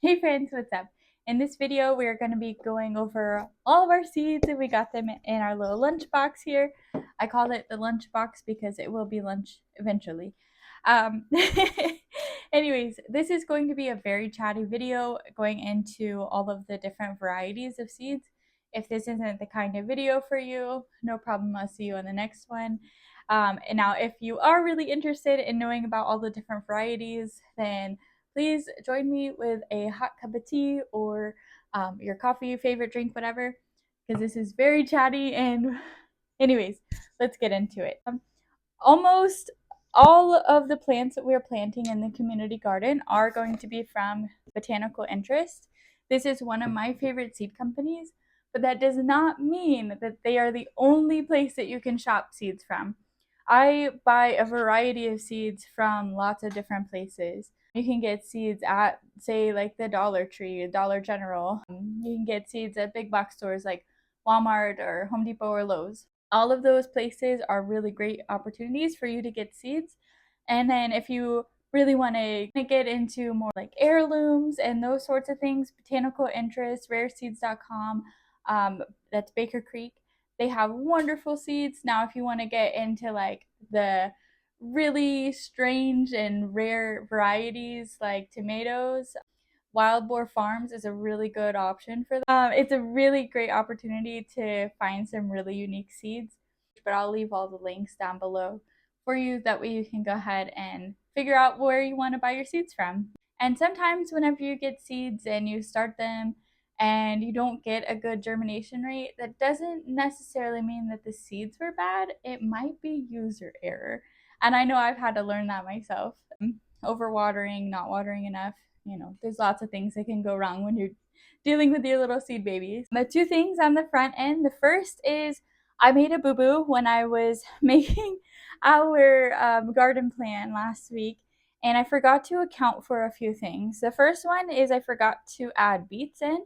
Hey friends, what's up? In this video, we're going to be going over all of our seeds and we got them in our little lunch box here. I call it the lunch box because it will be lunch eventually. Um, Anyways, this is going to be a very chatty video going into all of the different varieties of seeds. If this isn't the kind of video for you, no problem. I'll see you on the next one. And now, if you are really interested in knowing about all the different varieties, then please join me with a hot cup of tea or your coffee, favorite drink, whatever, because this is very chatty. And, anyways, let's get into it. Almost all of the plants that we're planting in the community garden are going to be from Botanical Interest. This is one of my favorite seed companies, but that does not mean that they are the only place that you can shop seeds from. I buy a variety of seeds from lots of different places. You can get seeds at, say, like the Dollar Tree, Dollar General. You can get seeds at big box stores like Walmart or Home Depot or Lowe's. All of those places are really great opportunities for you to get seeds. And then if you really want to get into more like heirlooms and those sorts of things, Botanical Interest, rareseeds.com, that's Baker Creek. They have wonderful seeds. Now, if you want to get into like the really strange and rare varieties like tomatoes, Wild Boar Farms is a really good option for that. It's a really great opportunity to find some really unique seeds, but I'll leave all the links down below for you. That way you can go ahead and figure out where you want to buy your seeds from. And sometimes whenever you get seeds and you start them and you don't get a good germination rate, that doesn't necessarily mean that the seeds were bad. It might be user error. And I know I've had to learn that myself. Overwatering, not watering enough, there's lots of things that can go wrong when you're dealing with your little seed babies. The two things on the front end, the first is I made a boo-boo when I was making our garden plan last week, and I forgot to account for a few things. The first one is I forgot to add beets in,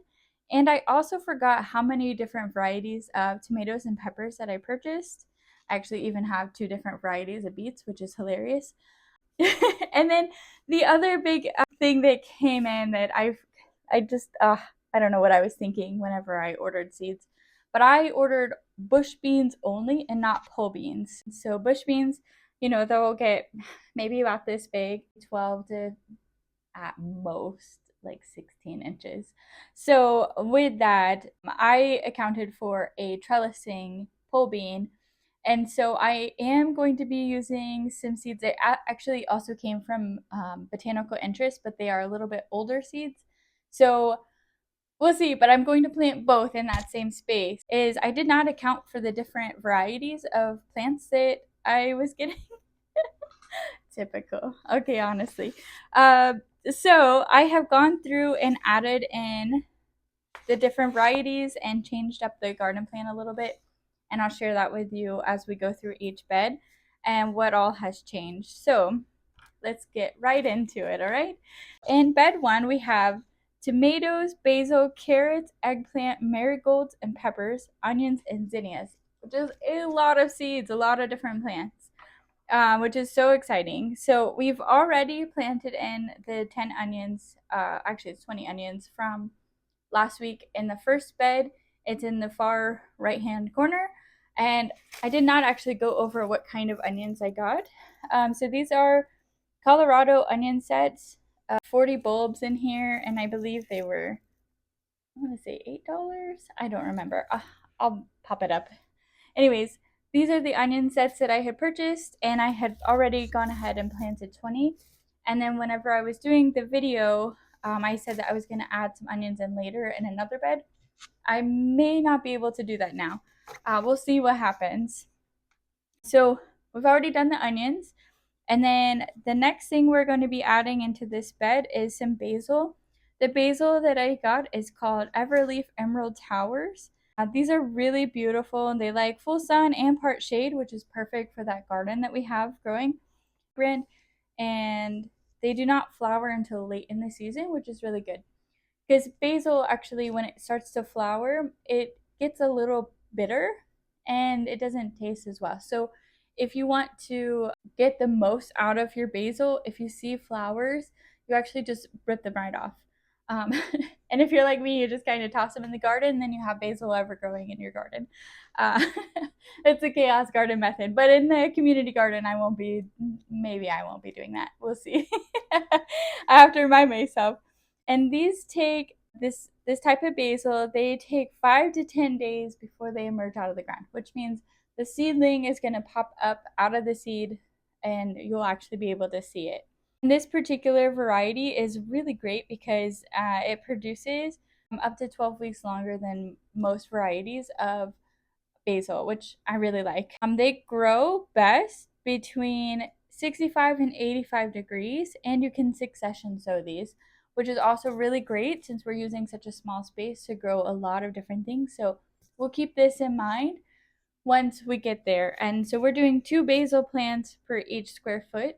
and I also forgot how many different varieties of tomatoes and peppers that I purchased. I actually even have two different varieties of beets, which is hilarious. And then the other big thing that came in that I just I don't know what I was thinking whenever I ordered seeds, but I ordered bush beans only and not pole beans. So bush beans, they'll get maybe about this big, 12 to at most like 16 inches. So with that, I accounted for a trellising pole bean, and so I am going to be using some seeds that actually also came from Botanical Interest, but they are a little bit older seeds. So we'll see, but I'm going to plant both in that same space. I did not account for the different varieties of plants that I was getting. Typical. Okay, honestly. So I have gone through and added in the different varieties and changed up the garden plan a little bit, and I'll share that with you as we go through each bed and what all has changed. So let's get right into it, all right? In bed one, we have tomatoes, basil, carrots, eggplant, marigolds, and peppers, onions, and zinnias, which is a lot of seeds, a lot of different plants, which is so exciting. So we've already planted in the 10 onions, actually it's 20 onions from last week in the first bed. It's in the far right hand corner. And I did not actually go over what kind of onions I got. So these are Colorado onion sets, 40 bulbs in here, and I believe they were, I want to say $8. I don't remember. I'll pop it up. Anyways, these are the onion sets that I had purchased, and I had already gone ahead and planted 20. And then whenever I was doing the video, I said that I was going to add some onions in later in another bed. I may not be able to do that now. We'll see what happens. So we've already done the onions. And then the next thing we're going to be adding into this bed is some basil. The basil that I got is called Everleaf Emerald Towers. These are really beautiful, and they like full sun and part shade, which is perfect for that garden that we have growing. And they do not flower until late in the season, which is really good. Because basil, actually, when it starts to flower, it gets a little bitter and it doesn't taste as well. So if you want to get the most out of your basil, if you see flowers, you actually just rip them right off. And if you're like me, you just kind of toss them in the garden, and then you have basil ever growing in your garden. Uh, it's a chaos garden method, but in the community garden, maybe I won't be doing that. We'll see. I have to remind myself. And these take this type of basil, they take 5 to 10 days before they emerge out of the ground, which means the seedling is going to pop up out of the seed and you'll actually be able to see it. And this particular variety is really great because it produces up to 12 weeks longer than most varieties of basil, which I really like. They grow best between 65 and 85 degrees, and you can succession sow these, which is also really great since we're using such a small space to grow a lot of different things. So we'll keep this in mind once we get there. And so we're doing 2 basil plants per each square foot.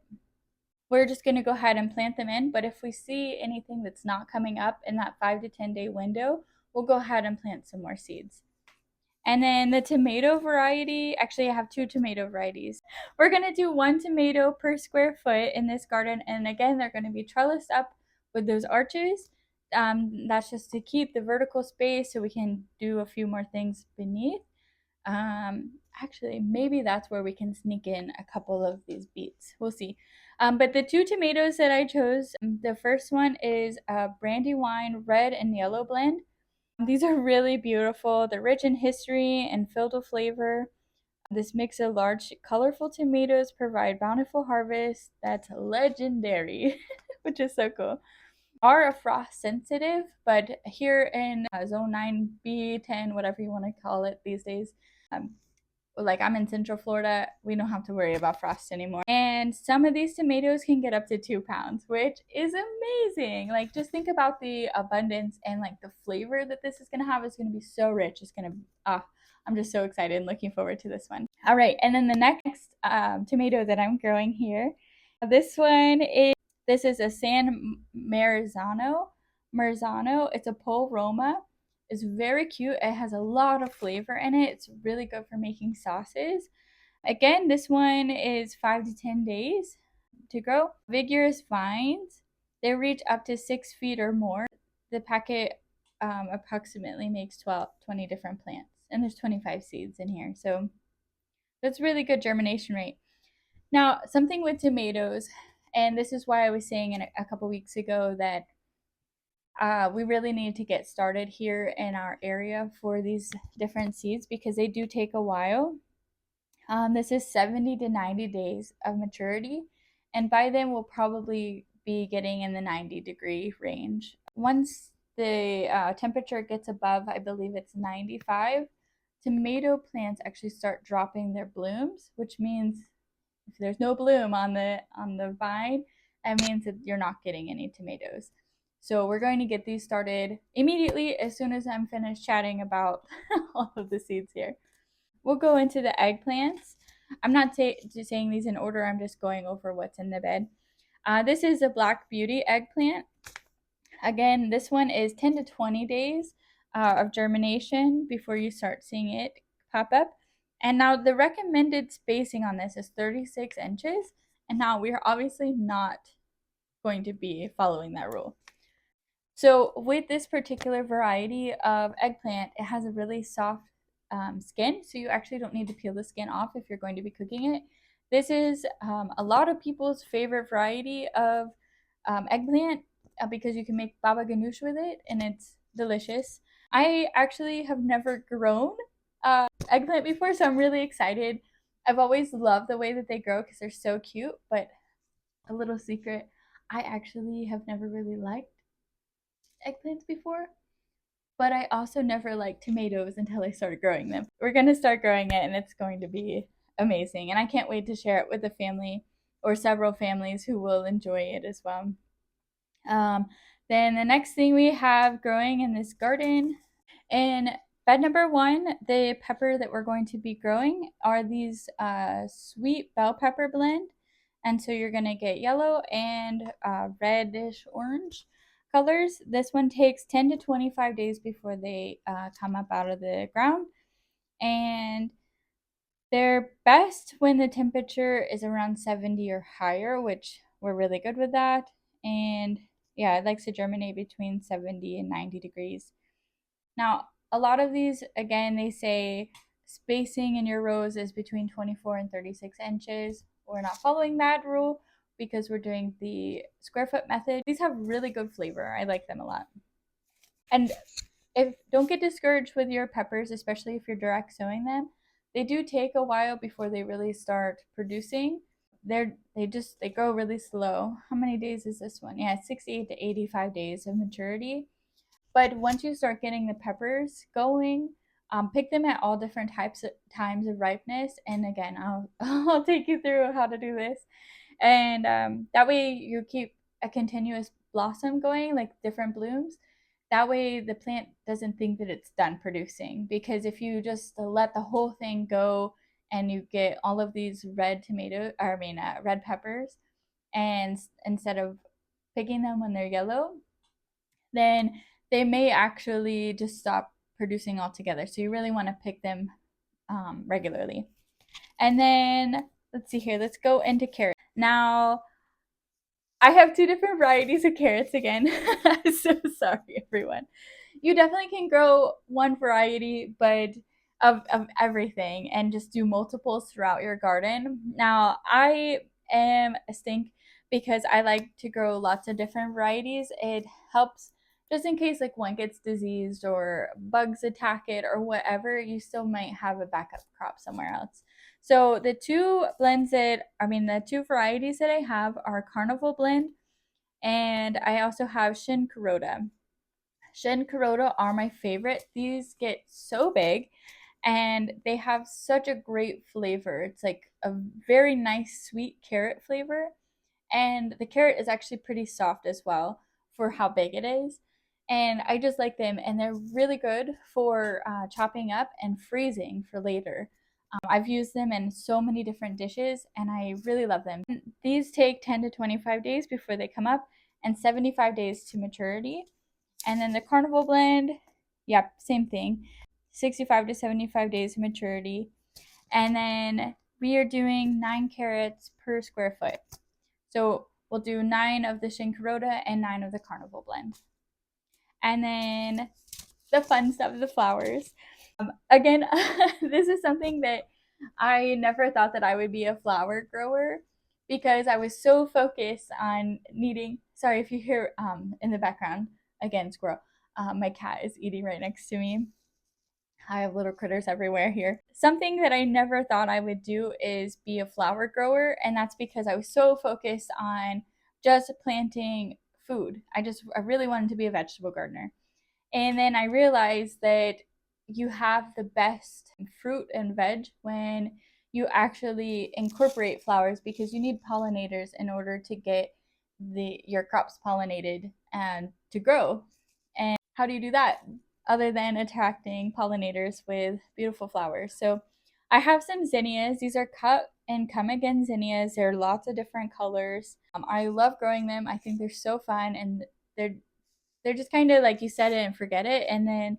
We're just going to go ahead and plant them in, but if we see anything that's not coming up in that 5 to 10 day window, we'll go ahead and plant some more seeds. And then the tomato variety, actually I have 2 tomato varieties. We're going to do 1 tomato per square foot in this garden, and again they're going to be trellised up with those arches. That's just to keep the vertical space so we can do a few more things beneath. Actually, maybe that's where we can sneak in a couple of these beets. We'll see. But the 2 tomatoes that I chose, the first one is a Brandywine red and yellow blend. These are really beautiful. They're rich in history and filled with flavor. This mix of large, colorful tomatoes provide bountiful harvest that's legendary, which is so cool. Are a frost sensitive, but here in zone 9B, 10, whatever you want to call it these days, like I'm in Central Florida, we don't have to worry about frost anymore. And some of these tomatoes can get up to 2 pounds, which is amazing. Like just think about the abundance and like the flavor that this is going to have is going to be so rich. It's going to, I'm just so excited and looking forward to this one. All right. And then the next tomato that I'm growing here, this is a San Marzano. It's a Pole Roma. It's very cute. It has a lot of flavor in it. It's really good for making sauces. Again, this one is 5 to 10 days to grow. Vigorous vines, they reach up to 6 feet or more. The packet approximately makes 20 different plants, and there's 25 seeds in here. So that's really good germination rate. Now, something with tomatoes, and this is why I was saying a couple weeks ago that we really need to get started here in our area for these different seeds because they do take a while. This is 70 to 90 days of maturity, and by then we'll probably be getting in the 90-degree range. Once the temperature gets above, I believe it's 95, tomato plants actually start dropping their blooms, which means if there's no bloom on the vine, that means that you're not getting any tomatoes. So we're going to get these started immediately as soon as I'm finished chatting about all of the seeds here. We'll go into the eggplants. I'm not saying these in order, I'm just going over what's in the bed. This is a Black Beauty eggplant. Again, this one is 10 to 20 days of germination before you start seeing it pop up. And now the recommended spacing on this is 36 inches. And now we're obviously not going to be following that rule. So with this particular variety of eggplant, it has a really soft skin, so you actually don't need to peel the skin off if you're going to be cooking it. This is a lot of people's favorite variety of eggplant because you can make baba ganoush with it, and it's delicious. I actually have never grown eggplant before, so I'm really excited. I've always loved the way that they grow because they're so cute, but a little secret, I actually have never really liked eggplants before, but I also never liked tomatoes until I started growing them. We're going to start growing it and it's going to be amazing, and I can't wait to share it with a family or several families who will enjoy it as well. Then the next thing we have growing in this garden, in bed number 1, the pepper that we're going to be growing are these sweet bell pepper blend, and so you're going to get yellow and reddish orange colors. This one takes 10 to 25 days before they come up out of the ground, and they're best when the temperature is around 70 or higher, which we're really good with that. And yeah, it likes to germinate between 70 and 90 degrees. Now, a lot of these, again, they say spacing in your rows is between 24 and 36 inches. We're not following that rule because we're doing the square foot method. These have really good flavor. I like them a lot. And don't get discouraged with your peppers, especially if you're direct sowing them. They do take a while before they really start producing. They grow really slow. How many days is this one? Yeah, 68 to 85 days of maturity. But once you start getting the peppers going, pick them at all different times of ripeness. And again, I'll take you through how to do this. And that way you keep a continuous blossom going, like different blooms. That way the plant doesn't think that it's done producing. Because if you just let the whole thing go and you get all of these red peppers, and instead of picking them when they're yellow, then they may actually just stop producing altogether. So you really want to pick them regularly. And then let's see here. Let's go into carrots. Now, I have two different varieties of carrots again. I'm so sorry, everyone. You definitely can grow one variety, but of everything and just do multiples throughout your garden. Now, I am a stink because I like to grow lots of different varieties. It helps just in case like one gets diseased or bugs attack it or whatever, you still might have a backup crop somewhere else. So the two varieties that I have are Carnival Blend, and I also have Shin Kuroda. Shin Kuroda are my favorite. These get so big and they have such a great flavor. It's like a very nice sweet carrot flavor, and the carrot is actually pretty soft as well for how big it is. And I just like them, and they're really good for chopping up and freezing for later. I've used them in so many different dishes and I really love them. These take 10 to 25 days before they come up and 75 days to maturity. And then the Carnival Blend, yep, same thing, 65 to 75 days of maturity. And then we are doing 9 carrots per square foot. So we'll do 9 of the Shin Kuroda and 9 of the Carnival Blend. And then the fun stuff, the flowers. Again, this is something that I never thought that I would be a flower grower because I was so focused on needing. Sorry if you hear in the background, again, squirrel. My cat is eating right next to me. I have little critters everywhere here. Something that I never thought I would do is be a flower grower, and that's because I was so focused on just planting food. I really wanted to be a vegetable gardener. And then I realized that you have the best fruit and veg when you actually incorporate flowers, because you need pollinators in order to get your crops pollinated and to grow. And how do you do that other than attracting pollinators with beautiful flowers? So I have some zinnias. These are cut and come again zinnias. There are lots of different colors. I love growing them. I think they're so fun, and they're just kind of like you set it and forget it. And then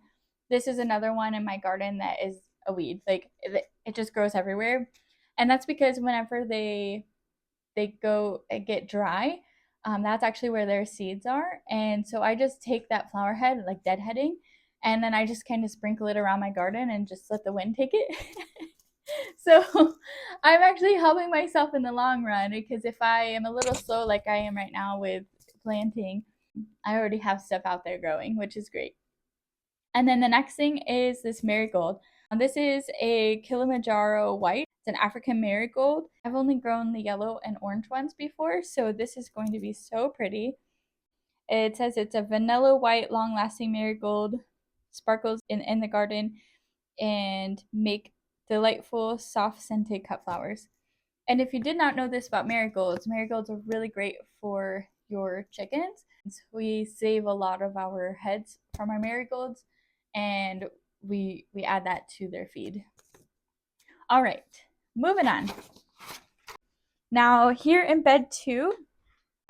this is another one in my garden that is a weed. Like it just grows everywhere. And that's because whenever they get dry, that's actually where their seeds are. And so I just take that flower head, like deadheading, and then I just kind of sprinkle it around my garden and just let the wind take it. So I'm actually helping myself in the long run, because if I am a little slow like I am right now with planting, I already have stuff out there growing, which is great. And then the next thing is this marigold. This is a Kilimanjaro white. It's an African marigold. I've only grown the yellow and orange ones before, so this is going to be so pretty. It says it's a vanilla white, long-lasting marigold, sparkles in the garden, and make delightful, soft-scented cut flowers. And if you did not know this about marigolds, marigolds are really great for your chickens. We save a lot of our heads from our marigolds, and we add that to their feed. All right, moving on. Now here in bed 2,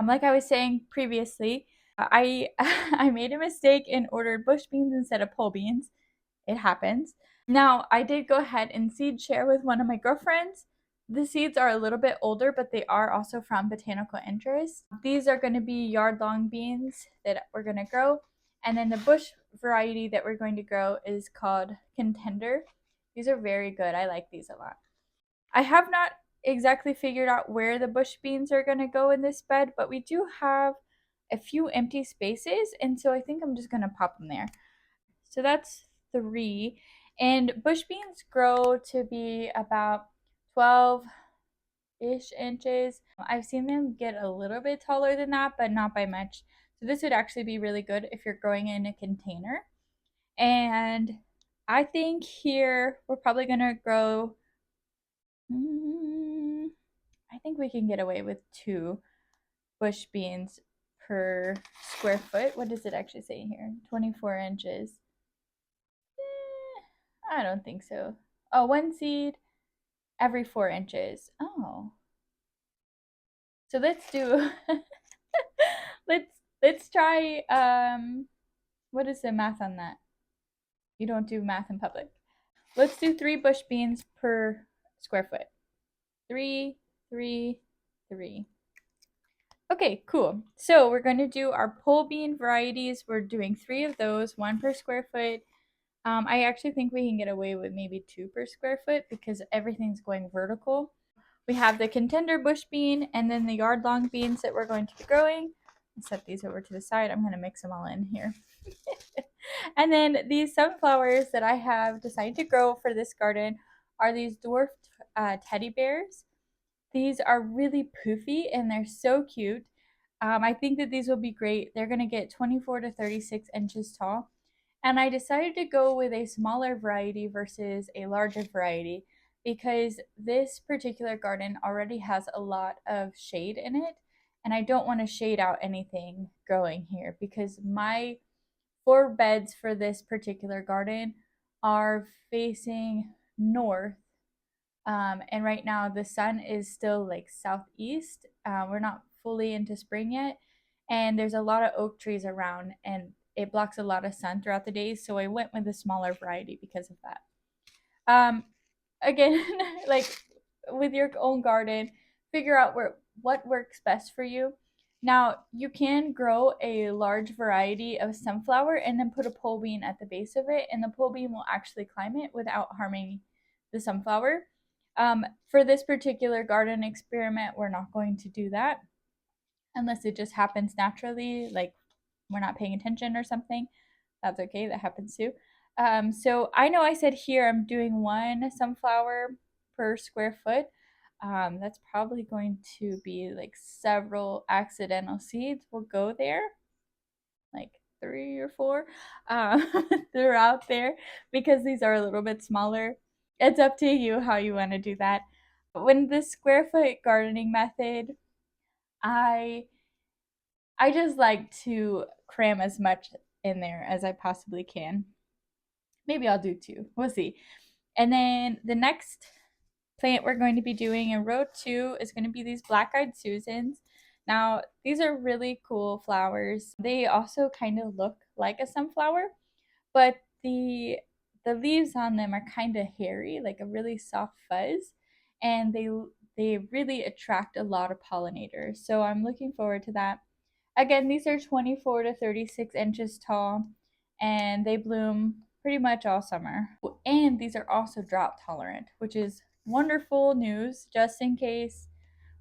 like I was saying previously, I I made a mistake and ordered bush beans instead of pole beans. It happens. Now I did go ahead and seed share with one of my girlfriends. The seeds are a little bit older, but they are also from botanical interest. These are going to be yard-long beans that we're going to grow. And then the bush variety that we're going to grow is called Contender. These are very good. I like these a lot. I have not exactly figured out where the bush beans are going to go in this bed, but we do have a few empty spaces, and so I think I'm just going to pop them there. So that's 3. And bush beans grow to be about 12-ish inches. I've seen them get a little bit taller than that, but not by much. So this would actually be really good if you're growing in a container. And I think here we're probably going to grow, I think we can get away with 2 bush beans per square foot. What does it actually say here? 24 inches. I don't think so. Oh, 1 seed every 4 inches. Oh. So let's do let's try what is the math on that? You don't do math in public. Let's do 3 bush beans per square foot. 3, 3, 3. Okay, cool. So we're going to do our pole bean varieties. We're doing 3 of those, 1 per square foot. I actually think we can get away with maybe 2 per square foot because everything's going vertical. We have the Contender bush bean and then the yard-long beans that we're going to be growing. I'll set these over to the side. I'm going to mix them all in here. And then these sunflowers that I have decided to grow for this garden are these dwarfed teddy bears. These are really poofy and they're so cute. I think that these will be great. They're going to get 24 to 36 inches tall. And I decided to go with a smaller variety versus a larger variety because this particular garden already has a lot of shade in it. And I don't want to shade out anything growing here because my 4 beds for this particular garden are facing north. And right now the sun is still like southeast. We're not fully into spring yet. And there's a lot of oak trees around and it blocks a lot of sun throughout the day. So I went with a smaller variety because of that. Again, like with your own garden, figure out what works best for you. Now, you can grow a large variety of sunflower and then put a pole bean at the base of it, and the pole bean will actually climb it without harming the sunflower. For this particular garden experiment, we're not going to do that unless it just happens naturally, like we're not paying attention or something. That's okay, that happens too. So I know I said here I'm doing 1 sunflower per square foot. That's probably going to be like several accidental seeds will go there, like 3 or 4 throughout there because these are a little bit smaller. It's up to you how you want to do that. When the square foot gardening method, I just like to cram as much in there as I possibly can. Maybe I'll do 2. We'll see. And then the next plant we're going to be doing in row 2 is going to be these black-eyed Susans. Now, these are really cool flowers. They also kind of look like a sunflower, but the leaves on them are kind of hairy, like a really soft fuzz, and they really attract a lot of pollinators. So I'm looking forward to that. Again, these are 24 to 36 inches tall, and they bloom pretty much all summer. And these are also drought tolerant, which is wonderful news just in case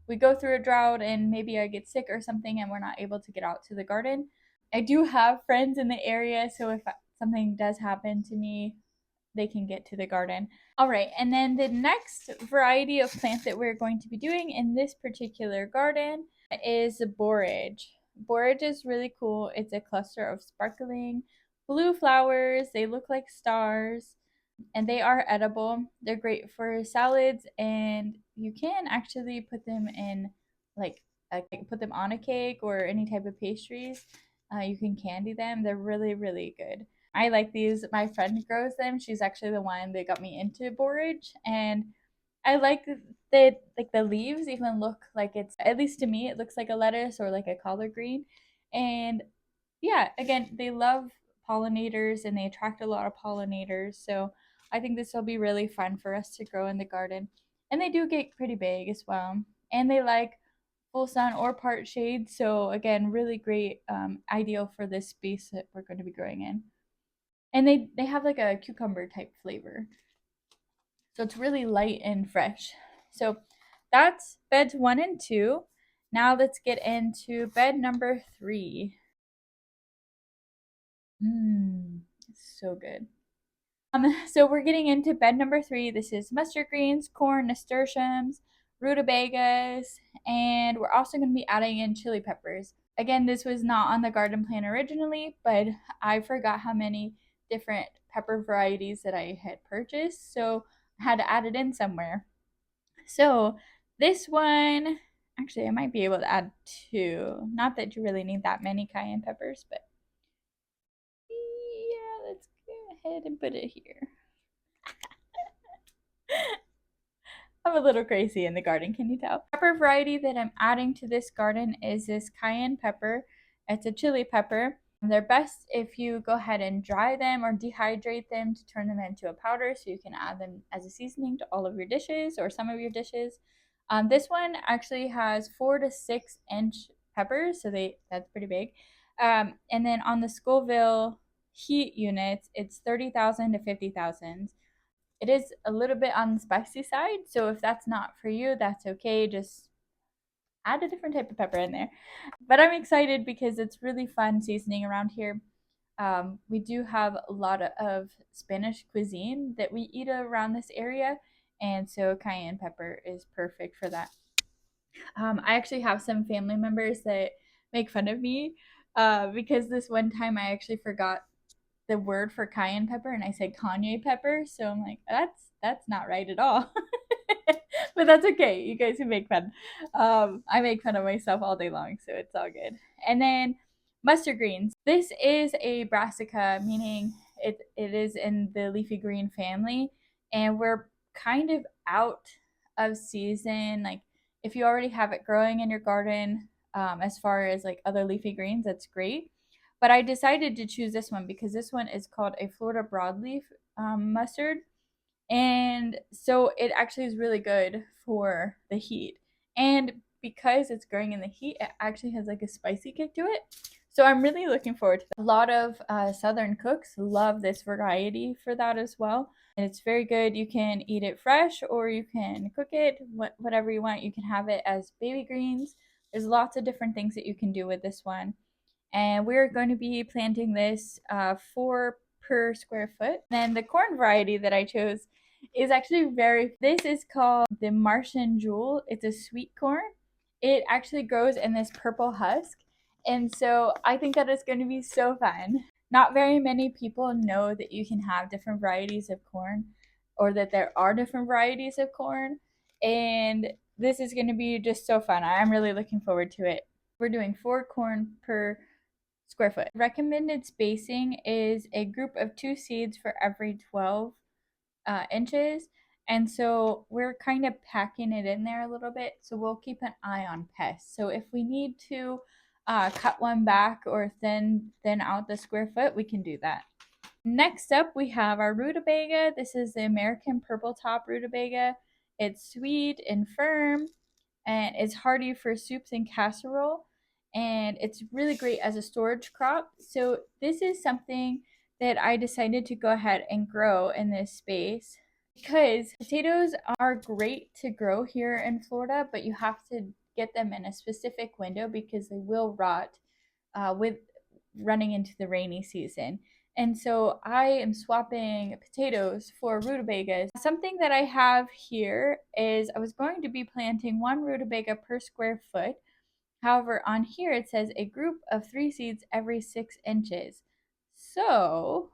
we go through a drought and maybe I get sick or something and we're not able to get out to the garden. I do have friends in the area, so if something does happen to me, they can get to the garden. All right, and then the next variety of plant that we're going to be doing in this particular garden is borage. Borage is really cool. It's a cluster of sparkling blue flowers. They look like stars and they are edible. They're great for salads, and you can actually put them in like put them on a cake or any type of pastries. You can candy them. They're really, really good. I like these. My friend grows them. She's actually the one that got me into borage, and I like that like the leaves even look like it's, at least to me, it looks like a lettuce or like a collard green. And yeah, again, they love pollinators and they attract a lot of pollinators. So I think this will be really fun for us to grow in the garden. and they do get pretty big as well. And they like full sun or part shade, so again, really great, ideal for this space that we're going to be growing in. And they have like a cucumber type flavor, so it's really light and fresh. So that's beds 1 and 2. Now let's get into bed number 3. So good. So we're getting into bed number 3. This is mustard greens, corn, nasturtiums, rutabagas, and we're also going to be adding in chili peppers. Again, this was not on the garden plan originally, but I forgot how many different pepper varieties that I had purchased, so I had to add it in somewhere. So this one, actually, I might be able to add 2. Not that you really need that many cayenne peppers, but yeah, let's go ahead and put it here. I'm a little crazy in the garden, can you tell? Pepper variety that I'm adding to this garden is this cayenne pepper. It's a chili pepper. They're best if you go ahead and dry them or dehydrate them to turn them into a powder so you can add them as a seasoning to all of your dishes or some of your dishes. This one actually has 4 to 6 inch peppers, so that's pretty big. And then on the Scoville heat units, it's 30,000 to 50,000. It is a little bit on the spicy side, so if that's not for you, that's okay. Just add a different type of pepper in there. But I'm excited because it's really fun seasoning around here. We do have a lot of Spanish cuisine that we eat around this area, and so cayenne pepper is perfect for that. I actually have some family members that make fun of me because this one time I actually forgot the word for cayenne pepper and I said Kanye pepper. So I'm like, that's not right at all. But that's okay. You guys can make fun. I make fun of myself all day long, so it's all good. And then mustard greens. This is a brassica, meaning it is in the leafy green family, and we're kind of out of season. Like if you already have it growing in your garden, as far as like other leafy greens, that's great. But I decided to choose this one because this one is called a Florida broadleaf mustard. And so it actually is really good for the heat. And because it's growing in the heat, it actually has like a spicy kick to it. So I'm really looking forward to that. A lot of Southern cooks love this variety for that as well. And it's very good. You can eat it fresh or you can cook it, whatever you want. You can have it as baby greens. There's lots of different things that you can do with this one. And we're going to be planting this 4 per square foot. Then the corn variety that I chose is actually this is called the Martian Jewel. It's a sweet corn. It actually grows in this purple husk. And so I think that it's going to be so fun. Not very many people know that you can have different varieties of corn or that there are different varieties of corn. And this is going to be just so fun. I'm really looking forward to it. We're doing 4 corn per square foot. Recommended spacing is a group of 2 seeds for every 12 inches. And so we're kind of packing it in there a little bit. So we'll keep an eye on pests. So if we need to cut one back or thin out the square foot, we can do that. Next up, we have our rutabaga. This is the American purple top rutabaga. It's sweet and firm, and it's hardy for soups and casserole, and it's really great as a storage crop. So this is something that I decided to go ahead and grow in this space because potatoes are great to grow here in Florida, but you have to get them in a specific window because they will rot with running into the rainy season. And so I am swapping potatoes for rutabagas. Something that I have here is I was going to be planting 1 rutabaga per square foot. However, on here it says a group of 3 seeds every 6 inches. So,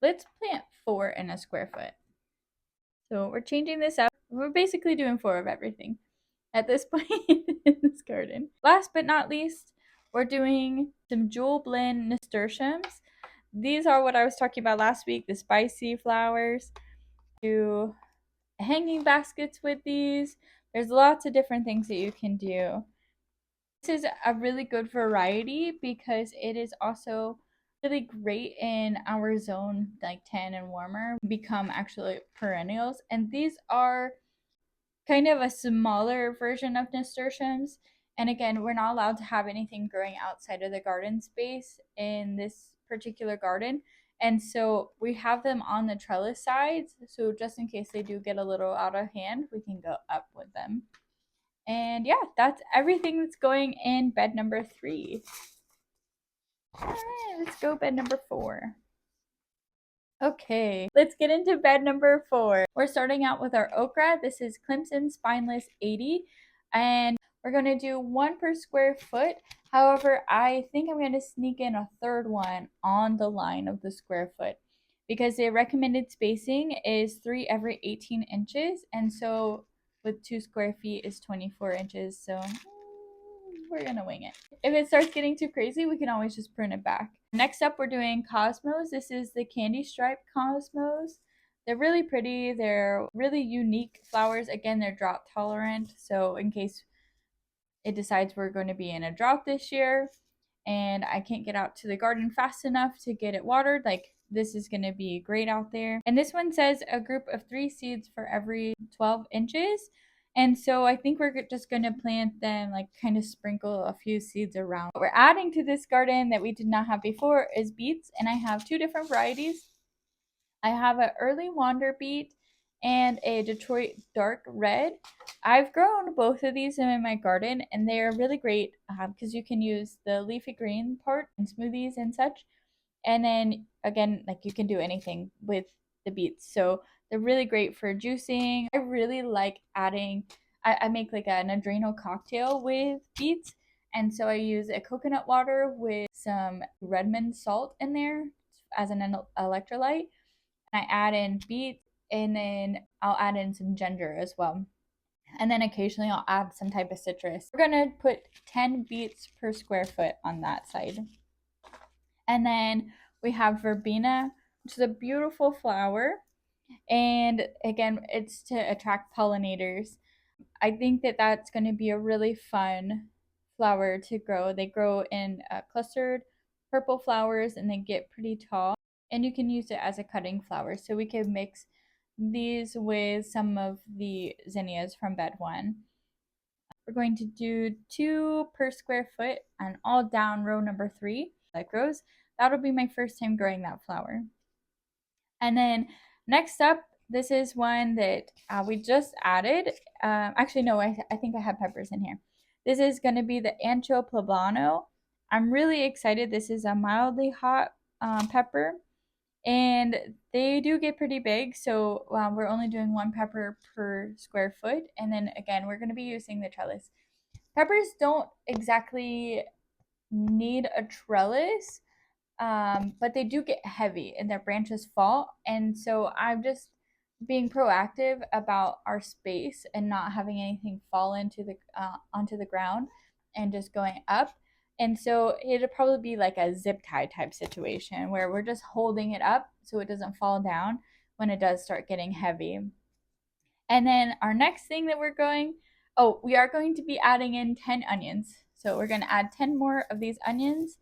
let's plant 4 in a square foot. So we're changing this up. We're basically doing 4 of everything at this point in this garden. Last but not least, we're doing some Jewel Blend nasturtiums. These are what I was talking about last week, the spicy flowers. Do hanging baskets with these. There's lots of different things that you can do. This is a really good variety because it is also really great in our zone, like 10 and warmer, become actually perennials. And these are kind of a smaller version of nasturtiums. And again, we're not allowed to have anything growing outside of the garden space in this particular garden. And so we have them on the trellis sides. So just in case they do get a little out of hand, we can go up with them. And yeah, that's everything that's going in bed number 3. All right, let's go bed number 4. Okay, let's get into bed number 4. We're starting out with our okra. This is Clemson Spineless 80, and we're going to do 1 per square foot. However, I think I'm going to sneak in a third one on the line of the square foot because the recommended spacing is 3 every 18 inches, and so with 2 square feet is 24 inches, so we're gonna wing it. If it starts getting too crazy, we can always just prune it back. Next up, we're doing Cosmos. This is the candy stripe Cosmos. They're really pretty. They're really unique flowers. Again, they're drought tolerant. So in case it decides we're going to be in a drought this year and I can't get out to the garden fast enough to get it watered, like this is going to be great out there. And this one says a group of 3 seeds for every 12 inches. And so I think we're just going to plant them, like kind of sprinkle a few seeds around. What we're adding to this garden that we did not have before is beets. And I have 2 different varieties. I have an early wander beet and a Detroit dark red. I've grown both of these in my garden and they are really great because you can use the leafy green part in smoothies and such. And then again, like you can do anything with the beets. So they're really great for juicing. I really like adding, I make like an adrenal cocktail with beets. And so I use a coconut water with some Redmond salt in there as an electrolyte. And I add in beets and then I'll add in some ginger as well. And then occasionally I'll add some type of citrus. We're gonna put 10 beets per square foot on that side. And then we have verbena, which is a beautiful flower. And again, it's to attract pollinators. I think that that's going to be a really fun flower to grow. They grow in clustered purple flowers and they get pretty tall. And you can use it as a cutting flower. So we can mix these with some of the zinnias from bed 1. We're going to do 2 per square foot and all down row number 3 that grows. That'll be my first time growing that flower. And then next up, this is one that we just added. Actually, no, I think I have peppers in here. This is going to be the Ancho Poblano. I'm really excited. This is a mildly hot pepper. And they do get pretty big, so we're only doing 1 pepper per square foot. And then again, we're going to be using the trellis. Peppers don't exactly need a trellis, but they do get heavy and their branches fall. And so I'm just being proactive about our space and not having anything fall into the onto the ground and just going up. And so it'll probably be like a zip tie type situation where we're just holding it up so it doesn't fall down when it does start getting heavy. And then our next thing that we are going to be adding in 10 onions. So we're going to add 10 more of these onions.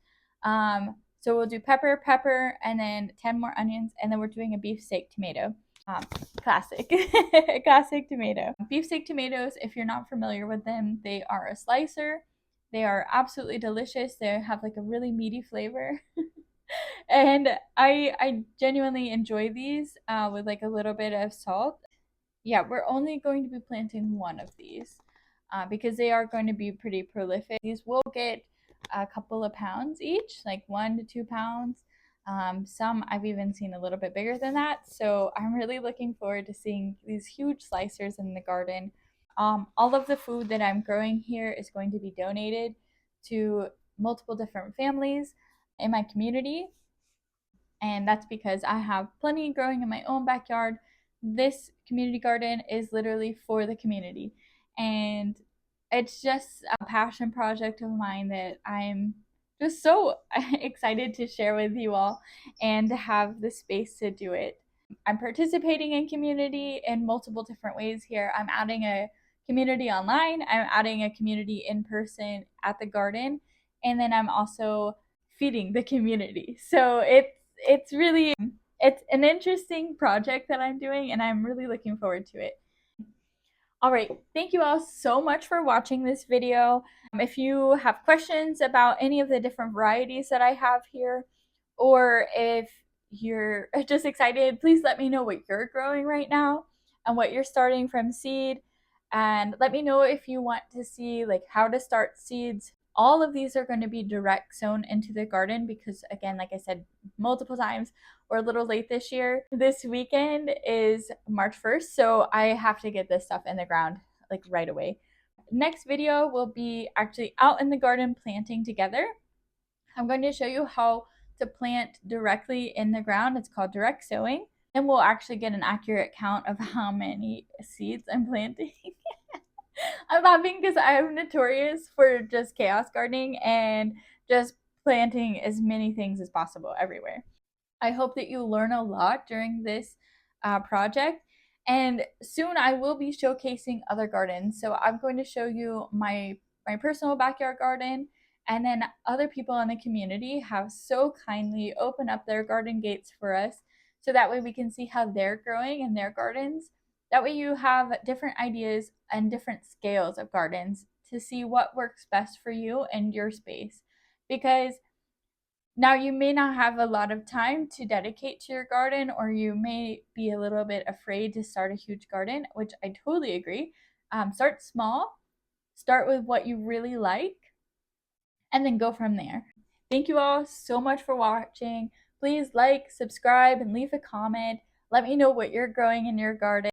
So we'll do pepper, pepper, and then 10 more onions. And then we're doing a beefsteak tomato. Classic. Classic tomato. Beefsteak tomatoes, if you're not familiar with them, they are a slicer. They are absolutely delicious. They have like a really meaty flavor. And I genuinely enjoy these with like a little bit of salt. Yeah, we're only going to be planting 1 of these because they are going to be pretty prolific. These will get a couple of pounds each, like 1 to 2 pounds. Some I've even seen a little bit bigger than that. So I'm really looking forward to seeing these huge slicers in the garden. All of the food that I'm growing here is going to be donated to multiple different families in my community. And that's because I have plenty growing in my own backyard. This community garden is literally for the community. And it's just a passion project of mine that I'm just so excited to share with you all and to have the space to do it. I'm participating in community in multiple different ways here. I'm adding a community online, I'm adding a community in person at the garden, and then I'm also feeding the community. So it's really it's an interesting project that I'm doing, and I'm really looking forward to it. All right, thank you all so much for watching this video. If you have questions about any of the different varieties that I have here, or if you're just excited, please let me know what you're growing right now and what you're starting from seed. And let me know if you want to see like how to start seeds. All of these are going to be direct sown into the garden because, again, like I said multiple times, we're a little late this year. This weekend is March 1st, so I have to get this stuff in the ground like right away. Next video will be actually out in the garden planting together. I'm going to show you how to plant directly in the ground. It's called direct sowing. And we'll actually get an accurate count of how many seeds I'm planting. I'm laughing because I'm notorious for just chaos gardening and just planting as many things as possible everywhere. I hope that you learn a lot during this project. And soon I will be showcasing other gardens. So I'm going to show you my personal backyard garden, and then other people in the community have so kindly opened up their garden gates for us, so that way we can see how they're growing in their gardens. That way you have different ideas and different scales of gardens to see what works best for you and your space. Because now you may not have a lot of time to dedicate to your garden, or you may be a little bit afraid to start a huge garden, which I totally agree. Start small, start with what you really like, and then go from there. Thank you all so much for watching. Please like, subscribe, and leave a comment. Let me know what you're growing in your garden.